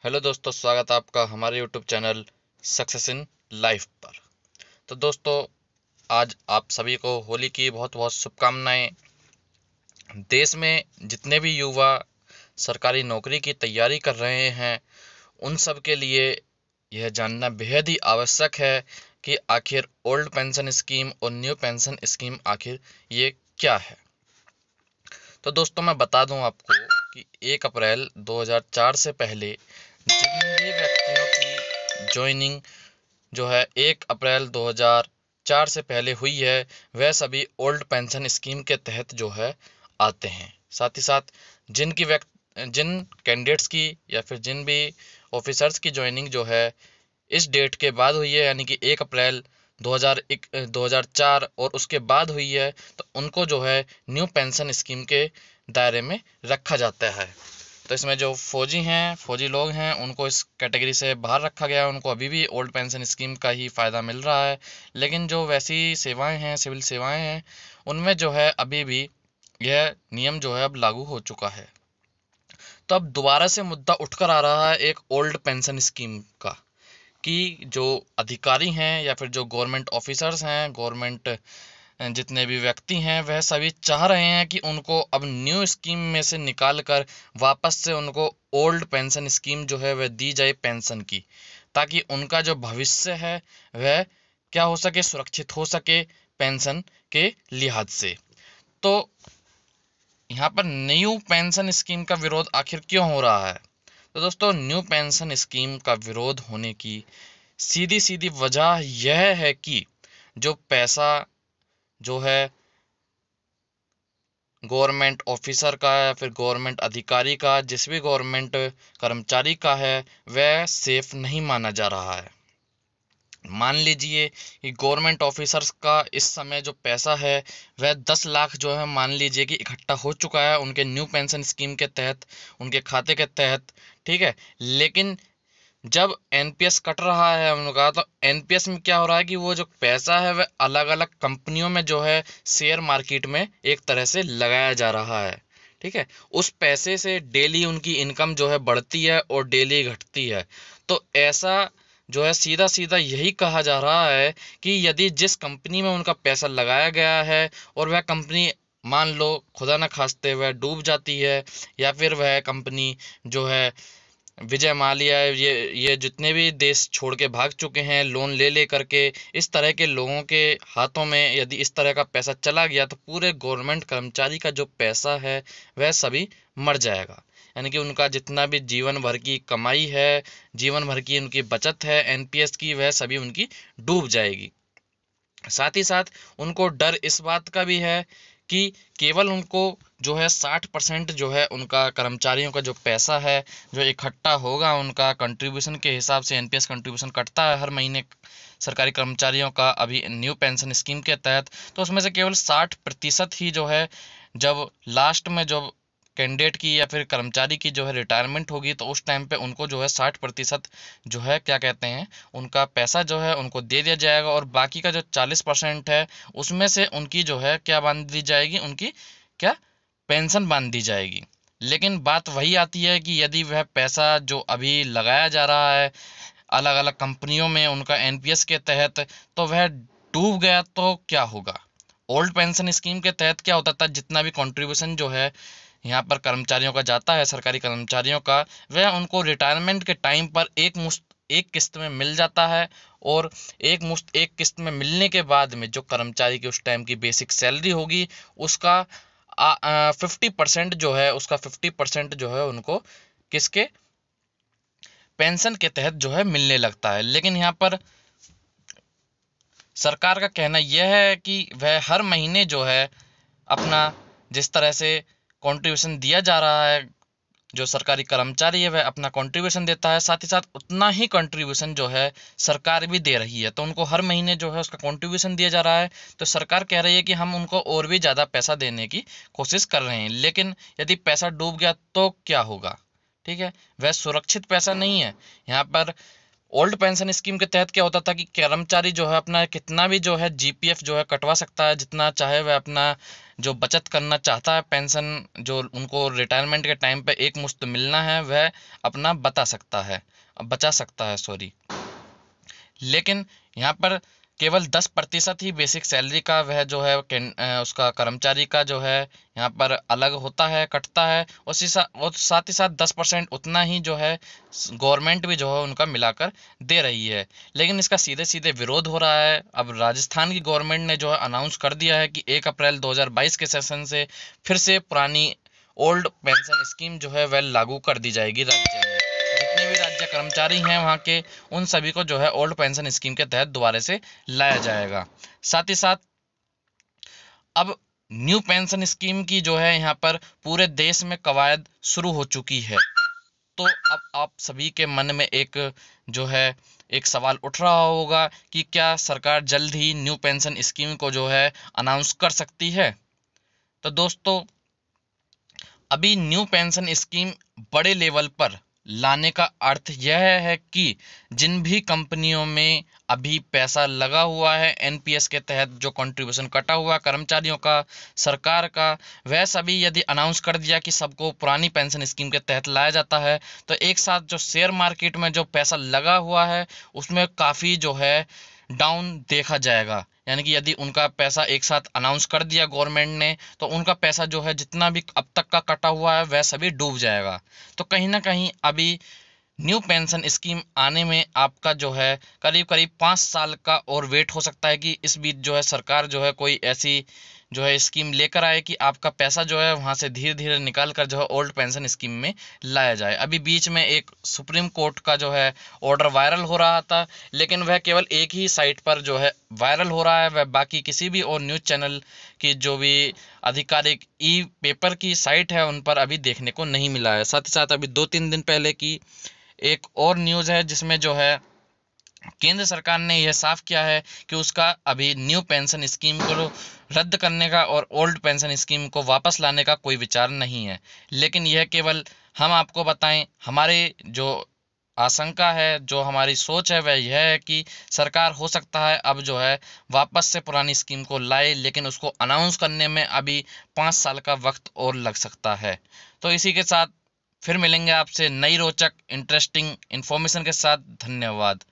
Hello दोस्तों, स्वागत है आपका हमारे YouTube channel success in life पर। तो दोस्तों, आज आप सभी को होली की बहुत बहुत शुभकामनाएं। देश में जितने भी युवा सरकारी नौकरी की तैयारी कर रहे हैं, उन सब के लिए यह जानना बेहद ही आवश्यक है कि आखिर ओल्ड पेंशन स्कीम और न्यू पेंशन स्कीम आखिर ये क्या है। तो दोस्तों, मैं बता दूं आपको कि 1 अप्रैल 2004 से पहले जिन भी व्यक्तियों की ज्वाइनिंग जो है 1 अप्रैल 2004 से पहले हुई है, वह सभी ओल्ड पेंशन स्कीम के तहत जो है आते हैं। साथ ही साथ जिन कैंडिडेट्स की या फिर जिन भी ऑफिसर्स की ज्वाइनिंग जो है इस डेट के बाद हुई है, यानी कि 1 अप्रैल 2004 और उसके बाद हुई है, तो उनको जो है न्यू पेंशन स्कीम के दायरे में रखा जाता है। तो इसमें जो फौजी लोग हैं, उनको इस कैटेगरी से बाहर रखा गया है। उनको अभी भी ओल्ड पेंशन स्कीम का ही फ़ायदा मिल रहा है। लेकिन जो वैसी सेवाएं हैं, सिविल सेवाएं हैं, उनमें जो है अभी भी यह नियम जो है अब लागू हो चुका है। तो अब दोबारा से मुद्दा उठकर आ रहा है एक ओल्ड पेंशन स्कीम का, कि जो अधिकारी हैं या फिर जो गवर्नमेंट ऑफिसर्स हैं, गवर्नमेंट जितने भी व्यक्ति हैं, वह सभी चाह रहे हैं कि उनको अब न्यू स्कीम में से निकाल कर वापस से उनको ओल्ड पेंशन स्कीम जो है वह दी जाए पेंशन की, ताकि उनका जो भविष्य है वह क्या हो सके, सुरक्षित हो सके पेंशन के लिहाज से। तो यहाँ पर न्यू पेंशन स्कीम का विरोध आखिर क्यों हो रहा है? तो दोस्तों, न्यू पेंशन स्कीम का विरोध होने की सीधी सीधी वजह यह है कि जो पैसा जो है गवर्नमेंट ऑफिसर का या फिर गवर्नमेंट अधिकारी का, जिस भी गवर्नमेंट कर्मचारी का है, वह सेफ नहीं माना जा रहा है। मान लीजिए कि गवर्नमेंट ऑफिसर्स का इस समय जो पैसा है वह 10 लाख जो है मान लीजिए कि इकट्ठा हो चुका है उनके न्यू पेंशन स्कीम के तहत, उनके खाते के तहत, ठीक है। लेकिन जब एनपीएस कट रहा है उनका, तो एनपीएस में क्या हो रहा है कि वो जो पैसा है वह अलग अलग कंपनियों में जो है शेयर मार्केट में एक तरह से लगाया जा रहा है, ठीक है। उस पैसे से डेली उनकी इनकम जो है बढ़ती है और डेली घटती है। तो ऐसा जो है सीधा सीधा यही कहा जा रहा है कि यदि जिस कंपनी में उनका पैसा लगाया गया है और वह कंपनी मान लो खुदा न खास्ते वह डूब जाती है, या फिर वह कंपनी जो है विजय माल्या, ये जितने भी देश छोड़ के भाग चुके हैं लोन ले ले करके, इस तरह के लोगों के हाथों में यदि इस तरह का पैसा चला गया, तो पूरे गवर्नमेंट कर्मचारी का जो पैसा है वह सभी मर जाएगा। यानी कि उनका जितना भी जीवन भर की कमाई है, जीवन भर की उनकी बचत है एनपीएस की, वह सभी उनकी डूब जाएगी। साथ ही साथ उनको डर इस बात का भी है कि केवल उनको जो है 60% जो है उनका कर्मचारियों का जो पैसा है जो इकट्ठा होगा, उनका कंट्रीब्यूशन के हिसाब से एनपीएस कंट्रीब्यूशन कटता है हर महीने सरकारी कर्मचारियों का अभी न्यू पेंशन स्कीम के तहत, तो उसमें से केवल 60% ही जो है जब लास्ट में जो कैंडिडेट की या फिर कर्मचारी की जो है रिटायरमेंट होगी, तो उस टाइम पे उनको जो है 60% जो है क्या कहते हैं उनका पैसा जो है उनको दे दिया जाएगा, और बाकी का जो 40% है उसमें से उनकी जो है क्या बांध दी जाएगी, उनकी क्या पेंशन बांध दी जाएगी। लेकिन बात वही आती है कि यदि वह पैसा जो अभी लगाया जा रहा है अलग अलग कंपनियों में उनका एनपीएस के तहत, तो वह डूब गया तो क्या होगा? ओल्ड पेंशन स्कीम के तहत क्या होता था, जितना भी कंट्रीब्यूशन जो है यहाँ पर कर्मचारियों का जाता है, सरकारी कर्मचारियों का, वह उनको रिटायरमेंट के टाइम पर एक किस्त में मिल जाता है। और एक किस्त में मिलने के बाद में जो कर्मचारी की उस टाइम की बेसिक सैलरी होगी, उसका 50% जो है, उसका 50% जो है उनको किसके पेंशन के तहत जो है मिलने लगता है। लेकिन यहाँ पर सरकार का कहना यह है कि वह हर महीने जो है अपना जिस तरह से कंट्रीब्यूशन दिया जा रहा है, जो सरकारी कर्मचारी है वह अपना कंट्रीब्यूशन देता है, साथ ही साथ उतना ही कंट्रीब्यूशन जो है सरकार भी दे रही है, तो उनको हर महीने जो है उसका कंट्रीब्यूशन दिया जा रहा है। तो सरकार कह रही है कि हम उनको और भी ज़्यादा पैसा देने की कोशिश कर रहे हैं। लेकिन यदि पैसा डूब गया तो क्या होगा? ठीक है, वह सुरक्षित पैसा नहीं है। यहाँ पर ओल्ड पेंशन स्कीम के तहत क्या होता था कि कर्मचारी जो है अपना कितना भी जो है जीपीएफ जो है कटवा सकता है, जितना चाहे वह अपना जो बचत करना चाहता है, पेंशन जो उनको रिटायरमेंट के टाइम पे एक मुश्त मिलना है, वह अपना बचा सकता है सॉरी। लेकिन यहाँ पर केवल 10% ही बेसिक सैलरी का वह जो है उसका कर्मचारी का जो है यहाँ पर अलग होता है, कटता है। और साथ ही साथ 10% उतना ही जो है गवर्नमेंट भी जो है उनका मिलाकर दे रही है। लेकिन इसका सीधे सीधे विरोध हो रहा है। अब राजस्थान की गवर्नमेंट ने जो है अनाउंस कर दिया है कि 1 अप्रैल 2022 के सेशन से फिर से पुरानी ओल्ड पेंशन स्कीम जो है वह लागू कर दी जाएगी राज्य में। जितने भी राज्य कर्मचारी हैं वहाँ के, उन सभी को जो है ओल्ड पेंशन स्कीम के तहत दोबारा से लाया जाएगा। साथ ही साथ अब न्यू पेंशन स्कीम की जो है यहाँ पर पूरे देश में कवायद शुरू हो चुकी है। तो अब आप सभी के मन में एक सवाल उठ रहा होगा कि क्या सरकार जल्द ही न्यू पेंशन स्कीम को जो है अनाउंस कर सकती है। तो दोस्तों, अभी न्यू पेंशन स्कीम बड़े लेवल पर लाने का अर्थ यह है कि जिन भी कंपनियों में अभी पैसा लगा हुआ है, एनपीएस के तहत जो कंट्रीब्यूशन कटा हुआ कर्मचारियों का, सरकार का, वह सभी यदि अनाउंस कर दिया कि सबको पुरानी पेंशन स्कीम के तहत लाया जाता है, तो एक साथ जो शेयर मार्केट में जो पैसा लगा हुआ है उसमें काफ़ी जो है डाउन देखा जाएगा। यानी कि यदि उनका पैसा एक साथ अनाउंस कर दिया गवर्नमेंट ने, तो उनका पैसा जो है जितना भी अब तक का कटा हुआ है वह सभी डूब जाएगा। तो कहीं ना कहीं अभी न्यू पेंशन स्कीम आने में आपका जो है करीब करीब 5 साल का और वेट हो सकता है कि इस बीच जो है सरकार जो है कोई ऐसी जो है स्कीम लेकर आए कि आपका पैसा जो है वहाँ से धीरे धीरे निकाल कर जो है ओल्ड पेंशन स्कीम में लाया जाए। अभी बीच में एक सुप्रीम कोर्ट का जो है ऑर्डर वायरल हो रहा था, लेकिन वह केवल एक ही साइट पर जो है वायरल हो रहा है, वह बाकी किसी भी और न्यूज़ चैनल की जो भी आधिकारिक ई पेपर की साइट है उन पर अभी देखने को नहीं मिला है। साथ ही साथ अभी 2-3 दिन पहले की एक और न्यूज़ है जिसमें जो है केंद्र सरकार ने यह साफ किया है कि उसका अभी न्यू पेंशन स्कीम को रद्द करने का और ओल्ड पेंशन स्कीम को वापस लाने का कोई विचार नहीं है। लेकिन यह केवल हम आपको बताएं, हमारे जो आशंका है, जो हमारी सोच है, वह यह है कि सरकार हो सकता है अब जो है वापस से पुरानी स्कीम को लाए, लेकिन उसको अनाउंस करने में अभी 5 साल का वक्त और लग सकता है। तो इसी के साथ फिर मिलेंगे आपसे नई रोचक इंटरेस्टिंग इन्फॉर्मेशन के साथ। धन्यवाद।